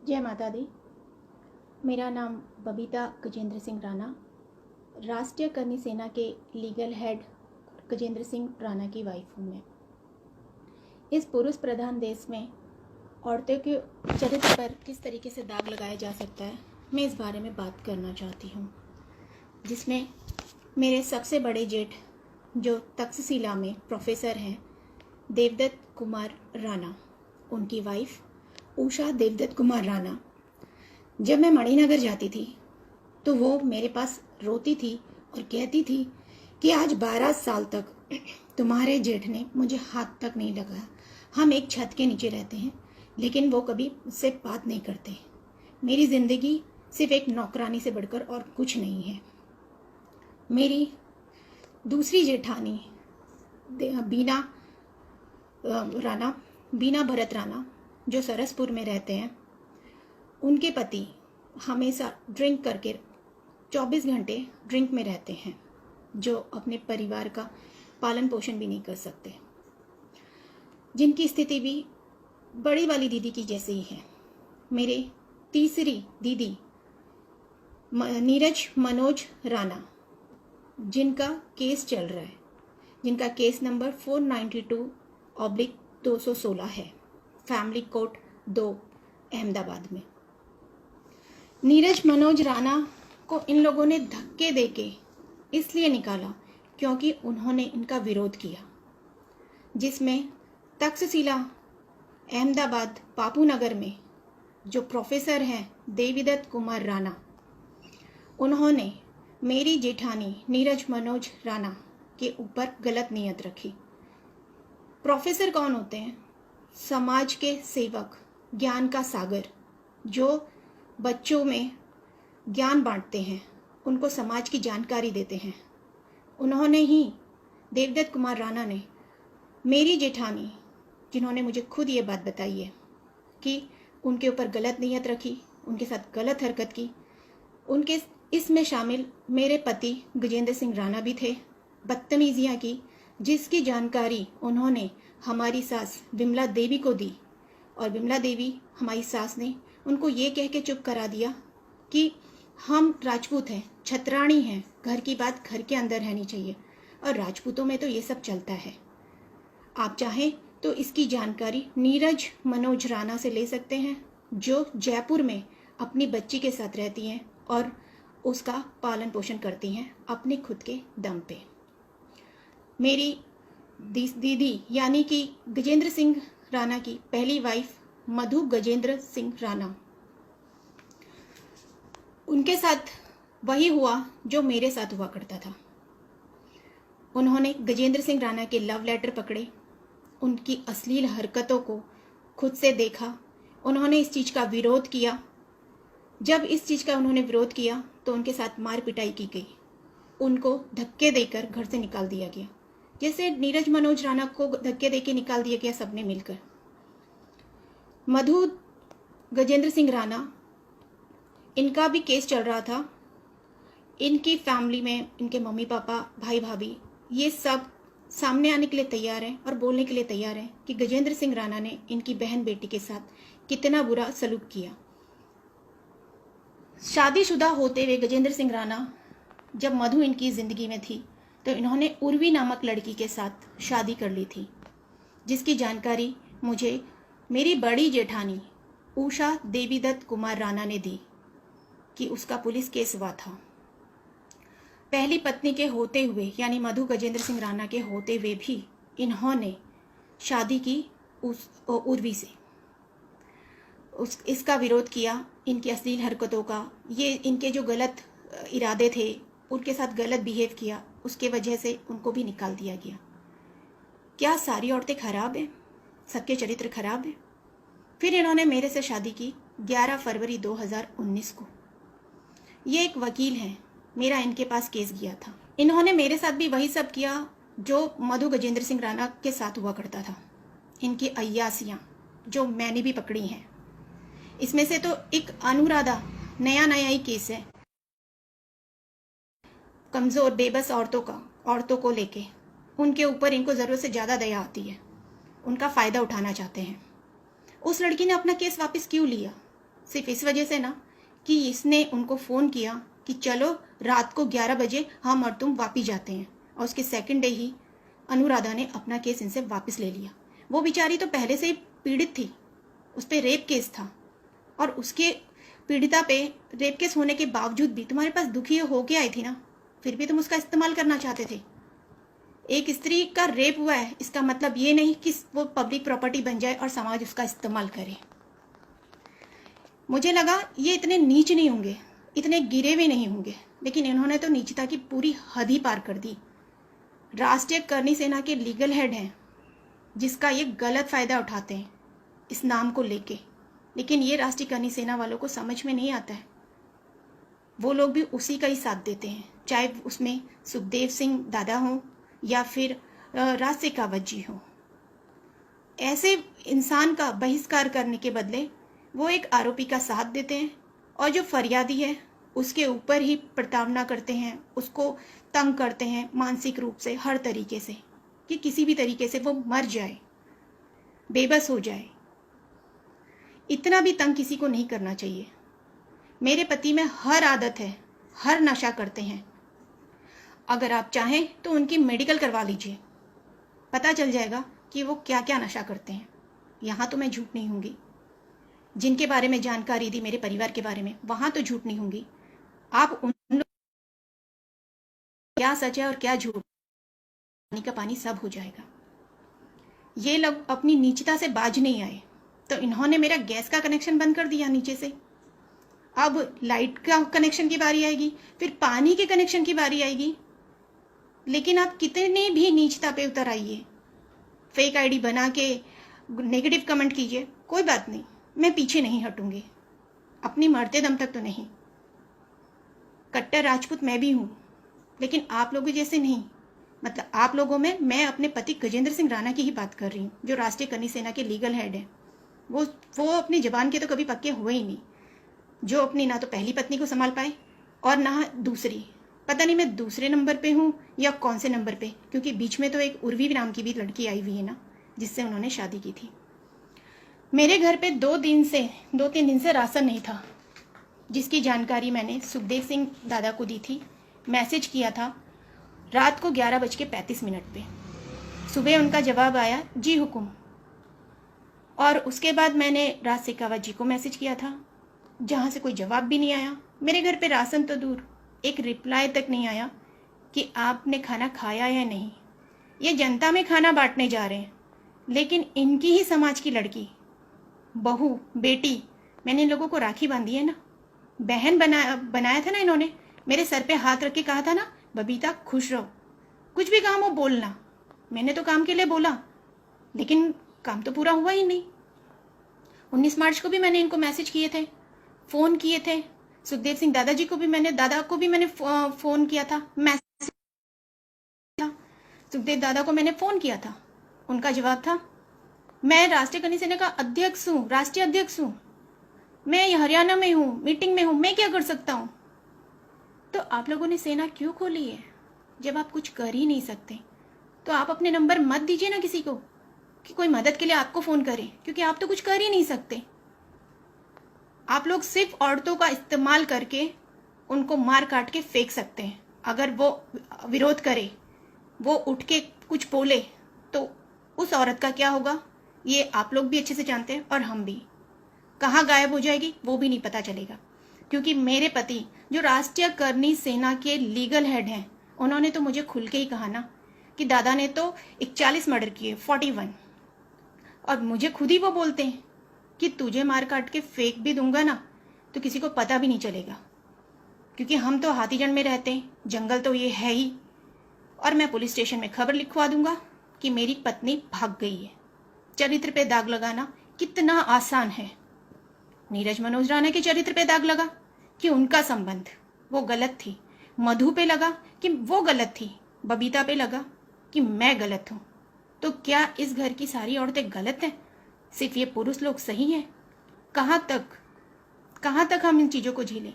जय माता दी। मेरा नाम बबीता गजेंद्र सिंह राणा, राष्ट्रीय करनी सेना के लीगल हेड गजेंद्र सिंह राणा की वाइफ हूँ मैं। इस पुरुष प्रधान देश में औरतों के चरित्र पर किस तरीके से दाग लगाया जा सकता है, मैं इस बारे में बात करना चाहती हूँ, जिसमें मेरे सबसे बड़े जेठ जो तक्षशिला में प्रोफेसर हैं, देवदत्त कुमार राणा, उनकी वाइफ उषा देवदत्त कुमार राणा। जब मैं मणिनगर जाती थी तो वो मेरे पास रोती थी और कहती थी कि आज 12 साल तक तुम्हारे जेठ ने मुझे हाथ तक नहीं लगाया। हम एक छत के नीचे रहते हैं, लेकिन वो कभी मुझसे बात नहीं करते। मेरी ज़िंदगी सिर्फ एक नौकरानी से बढ़कर और कुछ नहीं है। मेरी दूसरी जेठानी बीना राणा, बीना भरत राणा, जो सरसपुर में रहते हैं, उनके पति हमेशा ड्रिंक करके 24 घंटे ड्रिंक में रहते हैं, जो अपने परिवार का पालन पोषण भी नहीं कर सकते, जिनकी स्थिति भी बड़ी वाली दीदी की जैसे ही है। मेरे तीसरी दीदी नीरज मनोज राणा, जिनका केस चल रहा है, जिनका केस नंबर 492/216 है, फैमिली कोर्ट 2 अहमदाबाद में। नीरज मनोज राणा को इन लोगों ने धक्के देके इसलिए निकाला क्योंकि उन्होंने इनका विरोध किया, जिसमें तक्षशिला अहमदाबाद बापू नगर में जो प्रोफेसर हैं देवदत्त कुमार राणा, उन्होंने मेरी जेठानी नीरज मनोज राणा के ऊपर गलत नीयत रखी। प्रोफेसर कौन होते हैं? समाज के सेवक, ज्ञान का सागर, जो बच्चों में ज्ञान बांटते हैं, उनको समाज की जानकारी देते हैं। उन्होंने ही, देवदत्त कुमार राणा ने, मेरी जेठानी, जिन्होंने मुझे खुद ये बात बताई है कि उनके ऊपर गलत नीयत रखी, उनके साथ गलत हरकत की। उनके इसमें शामिल मेरे पति गजेंद्र सिंह राणा भी थे। बदतमीजियाँ की, जिसकी जानकारी उन्होंने हमारी सास विमला देवी को दी, और विमला देवी हमारी सास ने उनको ये कह के चुप करा दिया कि हम राजपूत हैं, छतरानी हैं, घर की बात घर के अंदर रहनी चाहिए, और राजपूतों में तो ये सब चलता है। आप चाहें तो इसकी जानकारी नीरज मनोज राणा से ले सकते हैं, जो जयपुर में अपनी बच्ची के साथ रहती हैं और उसका पालन पोषण करती हैं अपने खुद के दम पे। मेरी दीदी यानी कि गजेंद्र सिंह राणा की पहली वाइफ मधु गजेंद्र सिंह राणा, उनके साथ वही हुआ जो मेरे साथ हुआ करता था। उन्होंने गजेंद्र सिंह राणा के लव लेटर पकड़े, उनकी अश्लील हरकतों को खुद से देखा, उन्होंने इस चीज़ का विरोध किया। जब इस चीज़ का उन्होंने विरोध किया तो उनके साथ मार पिटाई की गई, उनको धक्के देकर घर से निकाल दिया गया, जैसे नीरज मनोज राणा को धक्के देके निकाल दिया गया सबने मिलकर। मधु गजेंद्र सिंह राणा, इनका भी केस चल रहा था। इनकी फैमिली में इनके मम्मी पापा, भाई भाभी, ये सब सामने आने के लिए तैयार हैं और बोलने के लिए तैयार हैं कि गजेंद्र सिंह राणा ने इनकी बहन बेटी के साथ कितना बुरा सलूक किया। शादीशुदा होते हुए गजेंद्र सिंह राणा, जब मधु इनकी ज़िंदगी में थी तो इन्होंने उर्वी नामक लड़की के साथ शादी कर ली थी, जिसकी जानकारी मुझे मेरी बड़ी जेठानी उषा देवीदत्त कुमार राणा ने दी कि उसका पुलिस केस हुआ था। पहली पत्नी के होते हुए, यानी मधु गजेंद्र सिंह राणा के होते हुए भी इन्होंने शादी की उस उर्वी से, इसका विरोध किया। इनकी अश्लील हरकतों का, ये इनके जो गलत इरादे थे, उनके साथ गलत बिहेव किया, उसके वजह से उनको भी निकाल दिया गया। क्या सारी औरतें खराब हैं? सबके चरित्र खराब हैं? फिर इन्होंने मेरे से शादी की 11 फरवरी 2019 को। ये एक वकील हैं, मेरा इनके पास केस गया था। इन्होंने मेरे साथ भी वही सब किया जो मधु गजेंद्र सिंह राणा के साथ हुआ करता था। इनकी अय्यासियाँ जो मैंने भी पकड़ी हैं, इसमें से तो एक अनुराधा नया ही केस है, कमज़ोर बेबस औरतों को लेके उनके ऊपर इनको ज़रूरत से ज़्यादा दया आती है, उनका फ़ायदा उठाना चाहते हैं। उस लड़की ने अपना केस वापस क्यों लिया? सिर्फ इस वजह से ना कि इसने उनको फ़ोन किया कि चलो रात को 11 बजे हम और तुम वापिस जाते हैं, और उसके सेकंड डे ही अनुराधा ने अपना केस इनसे वापस ले लिया। वो बेचारी तो पहले से ही पीड़ित थी, उस पर रेप केस था, और उसके पीड़िता पे रेप केस होने के बावजूद भी तुम्हारे पास दुखी हो के आई थी ना, फिर भी तुम उसका इस्तेमाल करना चाहते थे। एक स्त्री का रेप हुआ है, इसका मतलब ये नहीं कि वो पब्लिक प्रॉपर्टी बन जाए और समाज उसका इस्तेमाल करे। मुझे लगा ये इतने नीच नहीं होंगे, इतने गिरे हुए नहीं होंगे, लेकिन इन्होंने तो नीचता की पूरी हद ही पार कर दी। राष्ट्रीय करनी सेना के लीगल हेड हैं, जिसका ये गलत फ़ायदा उठाते हैं इस नाम को लेके, लेकिन ये राष्ट्रीय करनी सेना वालों को समझ में नहीं आता है। वो लोग भी उसी का ही साथ देते हैं, चाहे उसमें सुखदेव सिंह दादा हों या फिर राज शेखावत जी हों। ऐसे इंसान का बहिष्कार करने के बदले वो एक आरोपी का साथ देते हैं, और जो फरियादी है उसके ऊपर ही प्रताड़ना करते हैं, उसको तंग करते हैं मानसिक रूप से, हर तरीके से, कि किसी भी तरीके से वो मर जाए, बेबस हो जाए। इतना भी तंग किसी को नहीं करना चाहिए। मेरे पति में हर आदत है, हर नशा करते हैं। अगर आप चाहें तो उनकी मेडिकल करवा लीजिए, पता चल जाएगा कि वो क्या क्या नशा करते हैं। यहाँ तो मैं झूठ नहीं होंगी, जिनके बारे में जानकारी दी मेरे परिवार के बारे में, वहाँ तो झूठ नहीं होंगी। आप उन लोग क्या सच है और क्या झूठ, पानी का पानी सब हो जाएगा। ये लोग अपनी नीचता से बाज नहीं आए, तो इन्होंने मेरा गैस का कनेक्शन बंद कर दिया नीचे से। अब लाइट का कनेक्शन की बारी आएगी, फिर पानी के कनेक्शन की बारी आएगी। लेकिन आप कितने भी नीचता पे उतर आइए, फेक आईडी बना के नेगेटिव कमेंट कीजिए, कोई बात नहीं, मैं पीछे नहीं हटूंगी, अपनी मरते दम तक तो नहीं। कट्टर राजपूत मैं भी हूँ, लेकिन आप लोगों जैसे नहीं। मतलब आप लोगों में मैं अपने पति गजेंद्र सिंह राणा की ही बात कर रही हूँ, जो राष्ट्रीय करनी सेना के लीगल हेड है। वो अपनी जबान के तो कभी पक्के हुए ही नहीं, जो अपनी ना तो पहली पत्नी को संभाल पाए और ना दूसरी। पता नहीं मैं दूसरे नंबर पे हूँ या कौन से नंबर पे, क्योंकि बीच में तो एक उर्वी नाम की भी लड़की आई हुई है ना, जिससे उन्होंने शादी की थी। मेरे घर पे 2-3 दिन से राशन नहीं था, जिसकी जानकारी मैंने सुखदेव सिंह दादा को दी थी। मैसेज किया था रात को 11:35 पे। सुबह उनका जवाब आया, जी हुकुम। और उसके बाद मैंने राज शेखावत जी को मैसेज किया था, जहाँ से कोई जवाब भी नहीं आया। मेरे घर पे राशन तो दूर, एक रिप्लाई तक नहीं आया कि आपने खाना खाया या नहीं। ये जनता में खाना बांटने जा रहे हैं, लेकिन इनकी ही समाज की लड़की, बहू, बेटी, मैंने इन लोगों को राखी बांधी है ना, बहन बनाया था ना इन्होंने। मेरे सर पे हाथ रख के कहा था ना, बबीता खुश रहो, कुछ भी काम हो बोलना। मैंने तो काम के लिए बोला, लेकिन काम तो पूरा हुआ ही नहीं। 19 मार्च को भी मैंने इनको मैसेज किए थे, फ़ोन किए थे। सुखदेव सिंह दादा को भी मैंने फ़ोन किया था, मैसेज था। सुखदेव दादा को मैंने फ़ोन किया था, उनका जवाब था, मैं राष्ट्रीय करनी सेना का अध्यक्ष हूँ, राष्ट्रीय अध्यक्ष हूँ, मैं हरियाणा में हूँ, मीटिंग में हूँ, मैं क्या कर सकता हूँ। तो आप लोगों ने सेना क्यों खोली है? जब आप कुछ कर ही नहीं सकते तो आप अपने नंबर मत दीजिए ना किसी को कि कोई मदद के लिए आपको फ़ोन करे, क्योंकि आप तो कुछ कर ही नहीं सकते। आप लोग सिर्फ औरतों का इस्तेमाल करके उनको मार काट के फेंक सकते हैं। अगर वो विरोध करे, वो उठ के कुछ बोले, तो उस औरत का क्या होगा ये आप लोग भी अच्छे से जानते हैं, और हम भी। कहाँ गायब हो जाएगी वो भी नहीं पता चलेगा, क्योंकि मेरे पति जो राष्ट्रीय करनी सेना के लीगल हेड हैं, उन्होंने तो मुझे खुल के ही कहा ना कि दादा ने तो 41 मर्डर किए, 41। और मुझे खुद ही वो बोलते हैं कि तुझे मार काट के फेंक भी दूंगा ना तो किसी को पता भी नहीं चलेगा, क्योंकि हम तो हाथीजन में रहते हैं, जंगल तो ये है ही। और मैं पुलिस स्टेशन में खबर लिखवा दूंगा कि मेरी पत्नी भाग गई है। चरित्र पे दाग लगाना कितना आसान है। नीरज मनोज राणा के चरित्र पे दाग लगा कि उनका संबंध वो गलत थी, मधु पे लगा कि वो गलत थी, बबीता पे लगा कि मैं गलत हूँ। तो क्या इस घर की सारी औरतें गलत हैं? सिर्फ ये पुरुष लोग सही हैं? कहाँ तक हम इन चीज़ों को झेलें?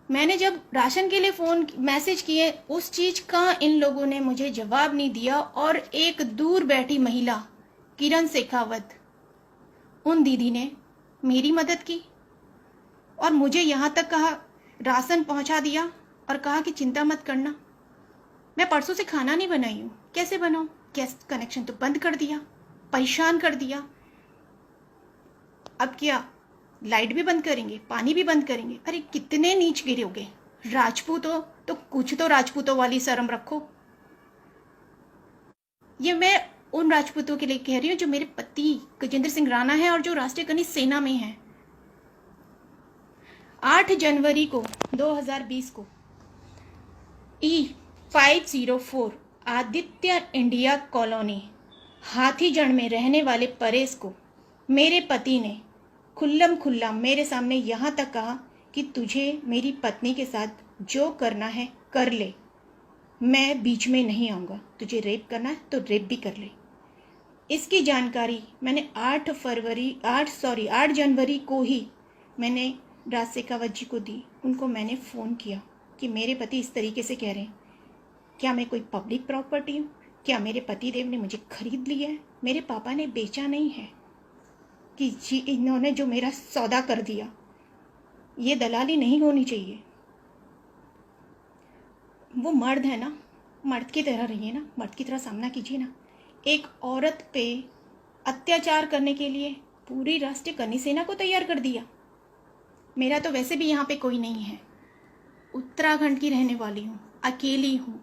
मैंने जब राशन के लिए मैसेज किए, उस चीज़ का इन लोगों ने मुझे जवाब नहीं दिया। और एक दूर बैठी महिला किरण शेखावत, उन दीदी ने मेरी मदद की और मुझे यहाँ तक कहा, राशन पहुँचा दिया और कहा कि चिंता मत करना। मैं परसों से खाना नहीं बनाई हूँ, कैसे बनाऊँ? गैस कनेक्शन तो बंद कर दिया, परेशान कर दिया। अब क्या लाइट भी बंद करेंगे, पानी भी बंद करेंगे? अरे कितने नीच गिरोगे। राजपूत हो तो कुछ तो राजपूतों वाली शर्म रखो। ये मैं उन राजपूतों के लिए कह रही हूँ जो मेरे पति गजेंद्र सिंह राणा है और जो राष्ट्रीय खनिज सेना में है। 8 जनवरी को 2020 को E504 आदित्य इंडिया कॉलोनी हाथीजड़ में रहने वाले परेश को मेरे पति ने खुल्लम खुल्ला मेरे सामने यहाँ तक कहा कि तुझे मेरी पत्नी के साथ जो करना है कर ले, मैं बीच में नहीं आऊँगा। तुझे रेप करना है तो रेप भी कर ले। इसकी जानकारी मैंने 8 जनवरी को ही मैंने राज शेखावत जी को दी। उनको मैंने फ़ोन किया कि मेरे पति इस तरीके से कह रहे हैं, क्या मैं कोई पब्लिक प्रॉपर्टी हूँ? क्या मेरे पति देव ने मुझे खरीद लिया है? मेरे पापा ने बेचा नहीं है कि जी इन्होंने जो मेरा सौदा कर दिया, ये दलाली नहीं होनी चाहिए। वो मर्द है ना, मर्द की तरह रहिए ना, मर्द की तरह सामना कीजिए ना। एक औरत पे अत्याचार करने के लिए पूरी राष्ट्रीय खनिज सेना को तैयार कर दिया। मेरा तो वैसे भी यहाँ पे कोई नहीं है, उत्तराखंड की रहने वाली हूँ, अकेली हूँ,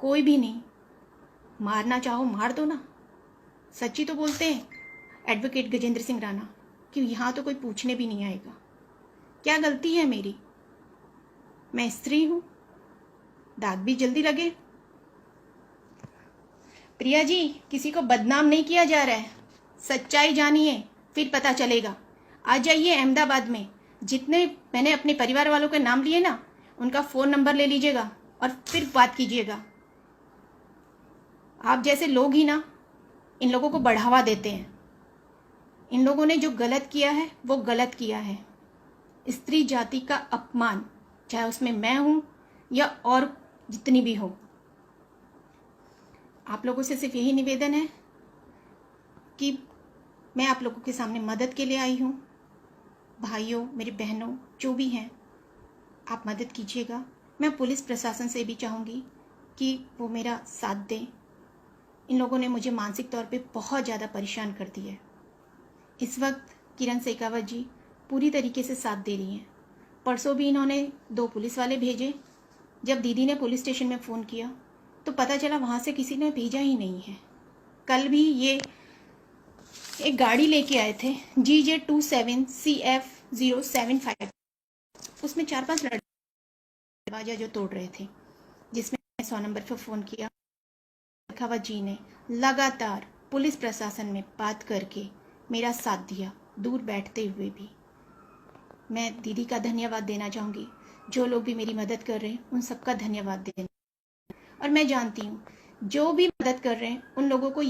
कोई भी नहीं। मारना चाहो मार दो ना। सच्ची तो बोलते हैं एडवोकेट गजेंद्र सिंह राणा कि यहाँ तो कोई पूछने भी नहीं आएगा। क्या गलती है मेरी? मैं स्त्री हूँ, दाग भी जल्दी लगे। प्रिया जी, किसी को बदनाम नहीं किया जा रहा है, सच्चाई जानिए फिर पता चलेगा। आ जाइए अहमदाबाद में, जितने मैंने अपने परिवार वालों के नाम लिए ना, उनका फ़ोन नंबर ले लीजिएगा और फिर बात कीजिएगा। आप जैसे लोग ही ना इन लोगों को बढ़ावा देते हैं। इन लोगों ने जो गलत किया है वो गलत किया है। स्त्री जाति का अपमान, चाहे उसमें मैं हूँ या और जितनी भी हो। आप लोगों से सिर्फ यही निवेदन है कि मैं आप लोगों के सामने मदद के लिए आई हूँ। भाइयों, मेरे बहनों, जो भी हैं, आप मदद कीजिएगा। मैं पुलिस प्रशासन से भी चाहूँगी कि वो मेरा साथ दें। इन लोगों ने मुझे मानसिक तौर पे बहुत ज़्यादा परेशान कर दिया है। इस वक्त किरण शेखावत जी पूरी तरीके से साथ दे रही हैं। परसों भी इन्होंने 2 पुलिस वाले भेजे। जब दीदी ने पुलिस स्टेशन में फ़ोन किया तो पता चला वहाँ से किसी ने भेजा ही नहीं है। कल भी ये एक गाड़ी लेके आए थे GJ27CF075, उसमें 4-5 लड़के दरवाजा जो तोड़ रहे थे, जिसमें 100 नंबर पर फ़ोन किया। शेखावत जी ने लगातार पुलिस प्रशासन में बात करके मेरा साथ दिया, दूर बैठते हुए भी। मैं दीदी का धन्यवाद देना चाहूँगी। जो लोग भी मेरी मदद कर रहे हैं उन सबका धन्यवाद देना। और मैं जानती हूँ जो भी मदद कर रहे हैं उन लोगों को